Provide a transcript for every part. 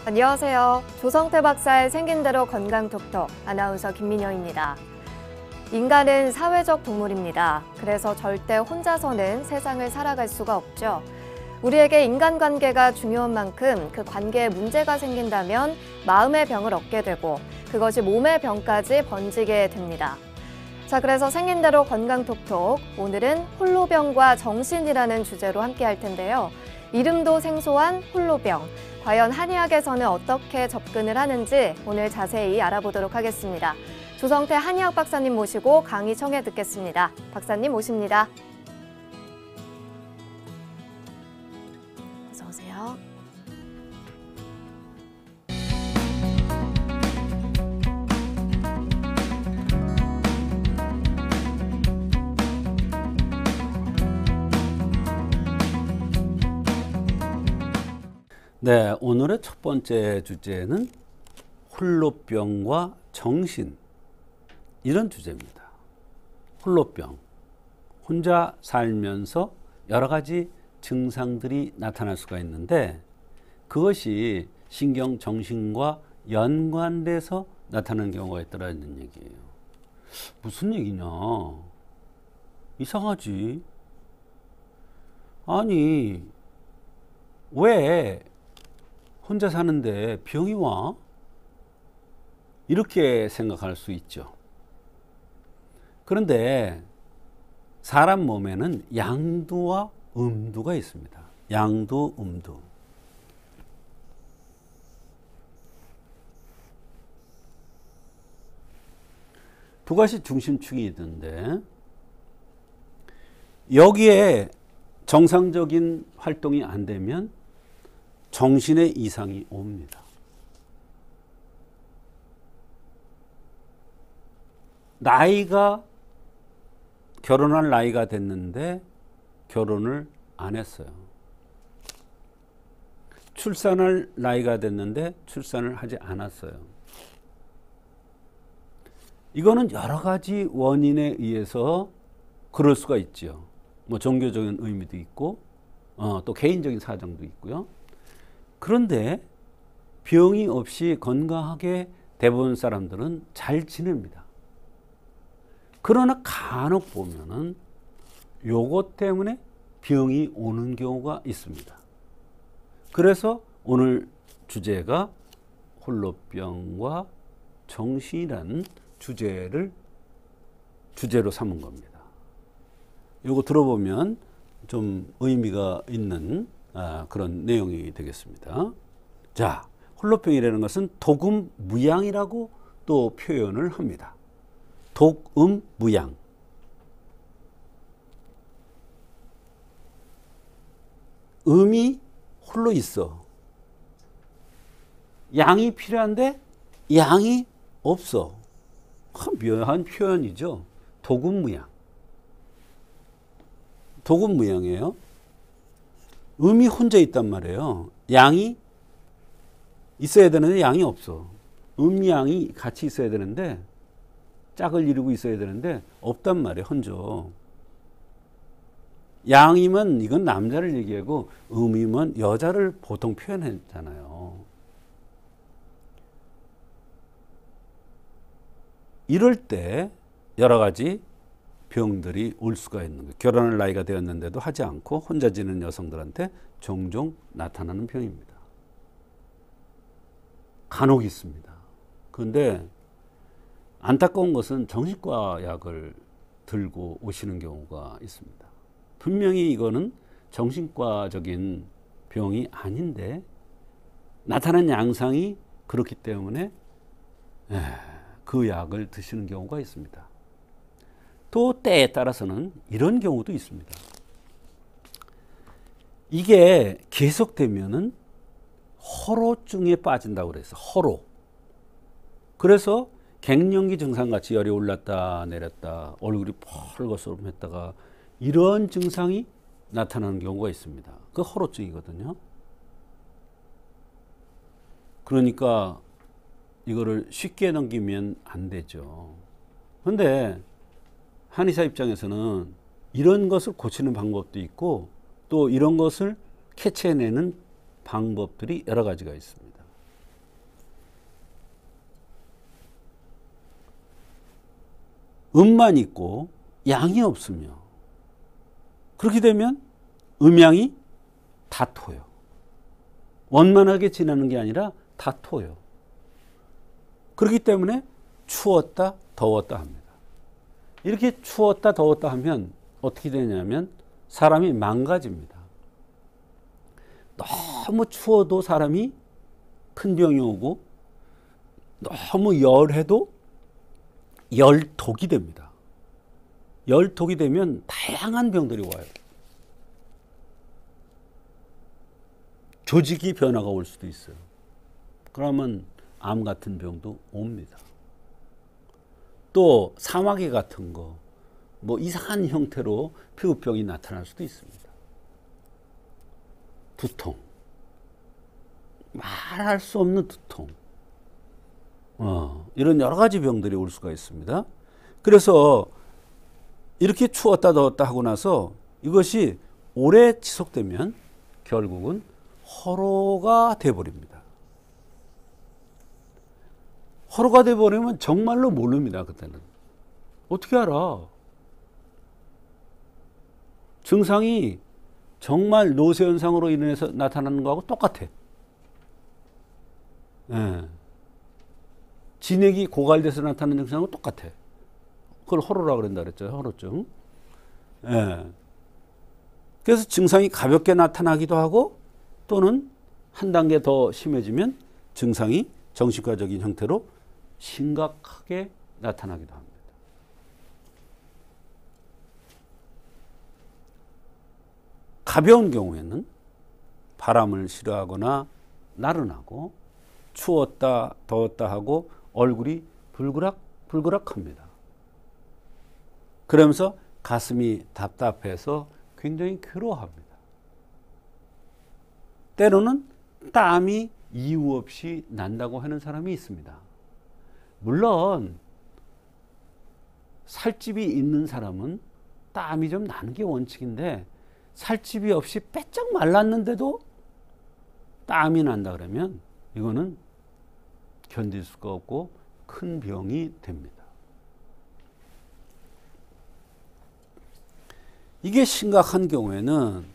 안녕하세요. 조성태 박사의 생긴 대로 건강톡톡 아나운서 김민영입니다. 인간은 사회적 동물입니다. 그래서 절대 혼자서는 세상을 살아갈 수가 없죠. 우리에게 인간관계가 중요한 만큼 그 관계에 문제가 생긴다면 마음의 병을 얻게 되고 그것이 몸의 병까지 번지게 됩니다. 자, 그래서 생긴 대로 건강톡톡, 오늘은 홀로병과 정신이라는 주제로 함께 할 텐데요. 이름도 생소한 홀로병, 과연 한의학에서는 어떻게 접근을 하는지 오늘 자세히 알아보도록 하겠습니다. 조성태 한의학 박사님 모시고 강의 청해 듣겠습니다. 박사님 모십니다. 어서 오세요. 네, 오늘의 첫 번째 주제는 홀로병과 정신, 이런 주제입니다. 홀로병, 혼자 살면서 여러 가지 증상들이 나타날 수가 있는데 그것이 신경, 정신과 연관돼서 나타나는 경우가 있다는 얘기예요. 무슨 얘기냐? 이상하지? 아니, 왜 혼자 사는데 병이 와? 이렇게 생각할 수 있죠. 그런데 사람 몸에는 양두와 음두가 있습니다. 양두, 음두. 두 가지 중심축이 있는데 여기에 정상적인 활동이 안 되면 정신의 이상이 옵니다. 결혼할 나이가 됐는데 결혼을 안 했어요. 출산할 나이가 됐는데 출산을 하지 않았어요. 이거는 여러 가지 원인에 의해서 그럴 수가 있죠. 뭐 종교적인 의미도 있고 또 개인적인 사정도 있고요. 그런데 병이 없이 건강하게 대부분 사람들은 잘 지냅니다. 그러나 간혹 보면은 요것 때문에 병이 오는 경우가 있습니다. 그래서 오늘 주제가 홀로병과 정신이라는 주제로 삼은 겁니다. 요거 들어보면 좀 의미가 있는 그런 내용이 되겠습니다. 자, 홀로병이라는 것은 독음무양이라고 또 표현을 합니다. 독음무양. 음이 홀로 있어. 양이 필요한데 양이 없어. 묘한 표현이죠. 독음무양. 독음무양이에요. 음이 혼자 있단 말이에요. 양이 있어야 되는데 양이 없어. 음양이 같이 있어야 되는데 짝을 이루고 있어야 되는데 없단 말이에요. 혼자. 양이면 이건 남자를 얘기하고 음이면 여자를 보통 표현했잖아요. 이럴 때 여러 가지 병들이 올 수가 있는 거예요. 결혼할 나이가 되었는데도 하지 않고 혼자 지내는 여성들한테 종종 나타나는 병입니다. 간혹 있습니다. 그런데 안타까운 것은 정신과 약을 들고 오시는 경우가 있습니다. 분명히 이거는 정신과적인 병이 아닌데 나타난 양상이 그렇기 때문에 그 약을 드시는 경우가 있습니다. 또 때에 따라서는 이런 경우도 있습니다. 이게 계속되면은 허로증에 빠진다고 그랬어요. 허로. 그래서 갱년기 증상같이 열이 올랐다 내렸다 얼굴이 펄거스름했다가 이런 증상이 나타나는 경우가 있습니다. 그 허로증이거든요. 그러니까 이거를 쉽게 넘기면 안 되죠. 그런데 한의사 입장에서는 이런 것을 고치는 방법도 있고 또 이런 것을 캐치해내는 방법들이 여러 가지가 있습니다. 음만 있고 양이 없으며 그렇게 되면 음양이 다 토요. 원만하게 지나는 게 아니라 다 토요. 그렇기 때문에 추웠다 더웠다 합니다. 이렇게 추웠다 더웠다 하면 어떻게 되냐면 사람이 망가집니다. 너무 추워도 사람이 큰 병이 오고 너무 열해도 열독이 됩니다. 열독이 되면 다양한 병들이 와요. 조직이 변화가 올 수도 있어요. 그러면 암 같은 병도 옵니다. 또 사마귀 같은 거, 뭐 이상한 형태로 피부병이 나타날 수도 있습니다. 두통, 말할 수 없는 두통, 이런 여러 가지 병들이 올 수가 있습니다. 그래서 이렇게 추웠다 더웠다 하고 나서 이것이 오래 지속되면 결국은 허로가 돼버립니다. 허로가 돼버리면 정말로 모릅니다. 그때는 어떻게 알아? 증상이 정말 노쇠 현상으로 인해서 나타나는 거하고 똑같아. 예. 진액이 고갈돼서 나타나는 증상하고 똑같아. 그걸 허로라 그런다 그랬죠. 허로증. 예. 그래서 증상이 가볍게 나타나기도 하고 또는 한 단계 더 심해지면 증상이 정신과적인 형태로 심각하게 나타나기도 합니다. 가벼운 경우에는 바람을 싫어하거나 나른하고 추웠다 더웠다 하고 얼굴이 불그락불그락합니다. 그러면서 가슴이 답답해서 굉장히 괴로워합니다. 때로는 땀이 이유 없이 난다고 하는 사람이 있습니다. 물론 살집이 있는 사람은 땀이 좀 나는 게 원칙인데 살집이 없이 빼쩍 말랐는데도 땀이 난다 그러면 이거는 견딜 수가 없고 큰 병이 됩니다. 이게 심각한 경우에는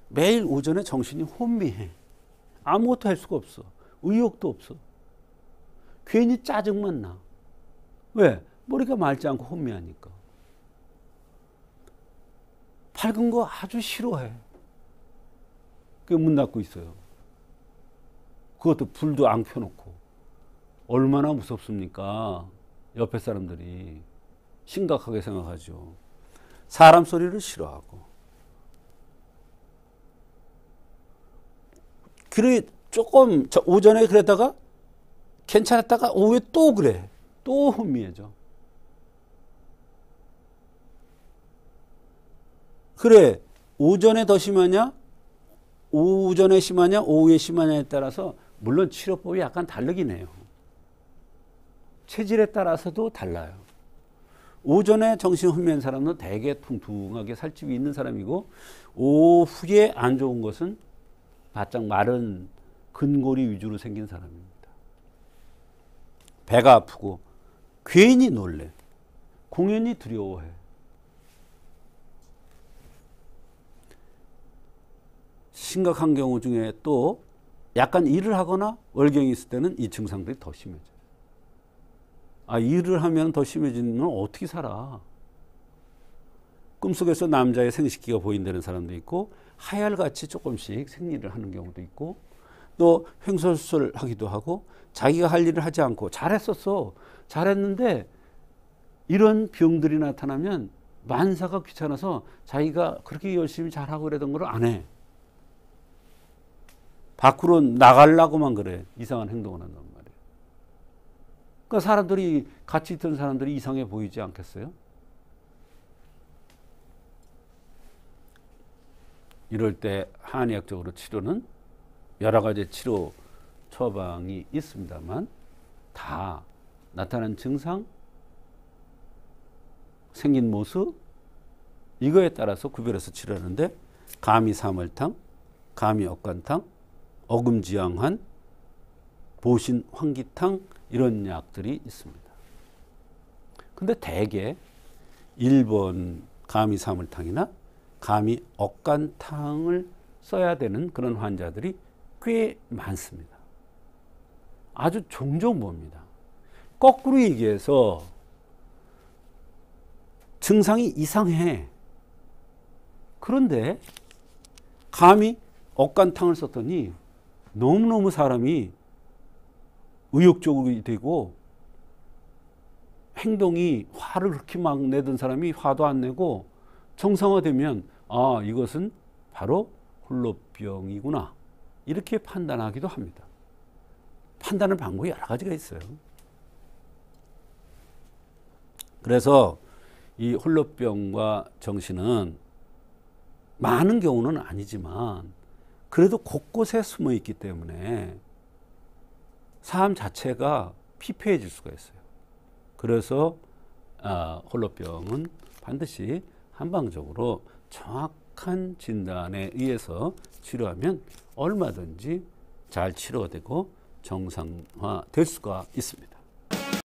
매일 오전에 정신이 혼미해. 아무것도 할 수가 없어. 의욕도 없어. 괜히 짜증만 나. 왜? 머리가 맑지 않고 혼미하니까. 밝은 거 아주 싫어해. 그 문 닫고 있어요. 그것도 불도 안 켜놓고. 얼마나 무섭습니까? 옆에 사람들이 심각하게 생각하죠. 사람 소리를 싫어하고. 그래 조금 오전에 그러다가 괜찮았다가 오후에 또 그래. 또 혼미해져. 그래 오전에 더 심하냐 오전에 심하냐 오후에 심하냐에 따라서 물론 치료법이 약간 다르긴 해요. 체질에 따라서도 달라요. 오전에 정신 혼미한 사람은 되게 퉁퉁하게 살집이 있는 사람이고 오후에 안 좋은 것은 바짝 마른 근골이 위주로 생긴 사람입니다. 배가 아프고 괜히 놀래. 공연히 두려워해. 심각한 경우 중에 또 약간 일을 하거나 월경이 있을 때는 이 증상들이 더 심해져요. 아, 일을 하면 더 심해지는 건 어떻게 살아? 꿈속에서 남자의 생식기가 보인다는 사람도 있고 하얄같이 조금씩 생리를 하는 경우도 있고 또 횡설수설하기도 하고 자기가 할 일을 하지 않고 잘했었어. 잘했는데 이런 병들이 나타나면 만사가 귀찮아서 자기가 그렇게 열심히 잘하고 그러던 걸 안 해. 밖으로 나가려고만 그래. 이상한 행동을 한단 말이에요. 그러니까 사람들이 같이 있던 사람들이 이상해 보이지 않겠어요? 이럴 때 한의학적으로 치료는 여러 가지 치료 처방이 있습니다만 다 나타난 증상, 생긴 모습 이거에 따라서 구별해서 치료하는데 감이 사물탕, 감이 억간탕, 어금지양한, 보신 환기탕 이런 약들이 있습니다. 근데 대개 1번 감이 사물탕이나 감이 억간탕을 써야 되는 그런 환자들이 꽤 많습니다. 아주 종종 봅니다. 거꾸로 얘기해서 증상이 이상해. 그런데 감히 억간탕을 썼더니 너무너무 사람이 의욕적으로 되고 행동이 화를 그렇게 막 내던 사람이 화도 안 내고 정상화되면 아, 이것은 바로 홀로병이구나. 이렇게 판단하기도 합니다. 판단의 방법이 여러 가지가 있어요. 그래서 이 홀로병과 정신은 많은 경우는 아니지만 그래도 곳곳에 숨어 있기 때문에 삶 자체가 피폐해질 수가 있어요. 그래서 홀로병은 반드시 한방적으로 정확한 진단에 의해서 치료하면 얼마든지 잘 치료되고 정상화될 수가 있습니다.